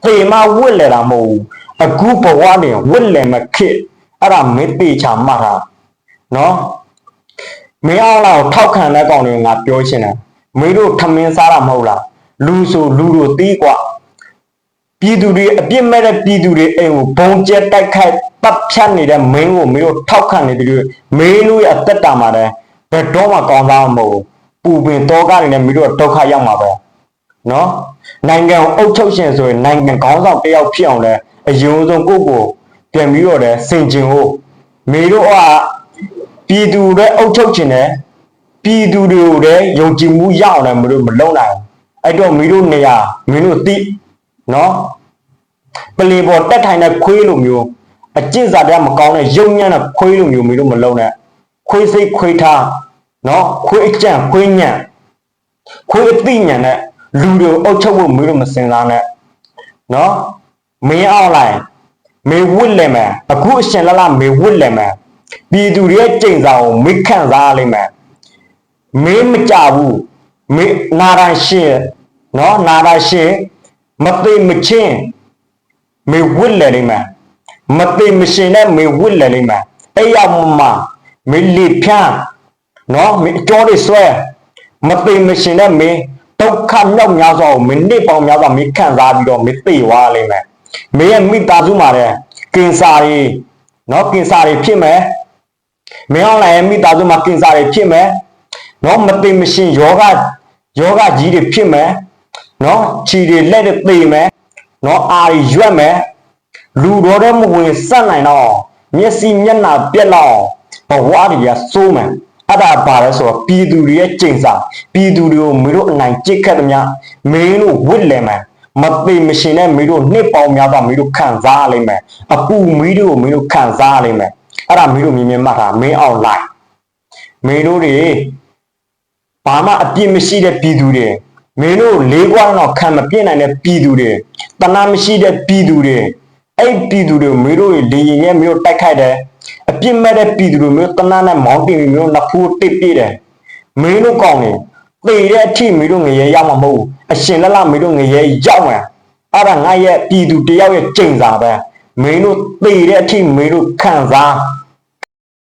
သေမဝစ်လေတာမဟုတ်အခုဘဝနေဝစ်လေမခစ်အဲ့ဒါမင်းတေချာမှတ်တာနော်မင်းအောင်လောက်ထောက်ခံတဲ့ကောင်တွေငါပြောရှင်းတယ်မင်းတို့ထမင်းစားတာမဟုတ်လားလူဆိုလူတို့တီးกว่าပြည်သူတွေအပြစ်မဲ့တဲ့ပြည်သူတွေအိမ်ကိုဘုံကျဲတိုက်ခိုက်တပ်ဖြတ်နေတဲ့မင်းကိုမင်းတို့ထောက်ခံနေတယ်မင်းတို့ရဲ့အသက်တာမှာလည်းဘယ်တော့မှကောင်းစားမဟုတ်ပူပင်တောကားနေနဲ့မင်းတို့ဒုက္ခရောက်မှာပဲနော်နိုင်ငံကိုအုပ်ချုပ်ရှင်ဆိုရင်နိုင်ငံခေါင်းဆောင်တယောက်ဖြစ်အောင်လဲအယုံဆုံးကိုပြန်ပြီးတော့လည်းစင်ကျင်ဖို့မင်းတို့ကပြည်သူတွေအုပ်ချုပ်ခြင်းနဲ့ပြည်သူတွေကိုလည်းယုံကြည်မှုရအောင်လည်းမင်းတို့မလုပ်နိုင်အဲ့တော့မင်းတို့နေရာမင်းတို့သိနော်ပလီပေါ်တက်ထိုင်တဲ့ခွေးလိုမျိုးအကျင့်စာပြမကောင်းတဲ့ရုံညံ့တဲ့ခွေးလိုမျိုးမင်းတို့မလုံးနဲ့ခွေးစိတ်ခွေးထားနော်ခွေးအကြံခွေးညံ့ခွေးအသိညံ့တဲ့လူတွေအုပ်ချုပ်ဖို့မင်းတို့မစင်စားနဲ့နော်မင်းအောင်လိုက်မေဝစ်လဲမယ်အခုအရှင်လမေဝစ်လဲမယ်ပြည်သူတွေရဲ့ကြိမ်စာကိုမိခန့်စားလိမ့်မယ်မင်းမကြဘူးမင်းနာရရှင်နော်နာရရှင်မသိမချင်းမေဝစ်လဲလိမ့်မယ်မသိမရှင်နဲ့မေဝစ်လဲလိမ့်မယ်အဲ့ရမမေလီဖြန်းနော်မေအကျော်တွေဆွဲမသိမရှင်နဲ့မေဒုက္ခမြောက်များစွာကိုမိနစ်ပေါင်းများစွာမိခန့်စားပြီးတော့မေသိသွားလိမ့်မယ်မေရဲ့မိသားစုမှာတဲ့ကင်ဆာတွေနော်ကင်ဆာတွေဖြစ်မယ်မင်းအောင်လိုက်ရဲ့မိသားစုမှာကင်ဆာတွေဖြစ်မယ်နော်မသိမရှင်ယောဂကြီးတွေဖြစ်မယ်နော်ခြေတွေလက်တွေသေမယ်နော်အာတွေရွက်မယ်လူတော်တဲ့မဝင်စက်နိုင်တော့မျက်စိမျက်နှာပြက်တော့ဘဝတွေကစိုးမယ်အဲ့ဒါပါလဲဆိုတော့ပြည်သူတွေရဲ့ကြိမ်စာပြည်သူတွေကိုမင်းတို့အနိုင်ကြိတ်ခတ်သမျှမင်းတို့ဝစ်လဲမယ်မသိမရှင်နဲ့မင်းတို့နှစ်ပေါင်းများစွာမင်းတို့ခံစားလိမ့်မယ်အပူမီးတို့ကိုမင်းတို့ခံစားလိမ့်မယ်အဲ့ဒါမင်းတို့မြင်မှတ်တာမင်းအောင်လိုက်မင်းတို့တွေဘာမှအပြစ်မရှိတဲ့ပြည်သူတွေမင်းတို့လေးကွာတော့ခံမပြည့်နိုင်တဲ့ပြည်သူတွေတဏှာမရှိတဲ့ပြည်သူတွေအဲ့ပြည်သူတွေမင်းတို့လေရင်ရဲ့မင်းတို့တိုက်ခိုက်တယ်အပြစ်မဲ့တဲ့ပြည်သူတွေမင်းတို့တဏှာနဲ့မောင်းတင်ပြီးမင်းတို့နှစ်ဖူးတစ်ပြည့်တယ်မင်းတို့ကောင်းတယ်သေတဲ့အထိမင်းတို့ငရဲရောက်မှာမဟုတ်ဘူးအရှင်လလမင်းတို့ငရဲရောက်မှာအဲ့ဒါငါရဲ့ပြည်သူတယောက်ရဲ့ကြိမ်စာပဲမင်းတို့သေတဲ့အထိမင်းတို့ခံစား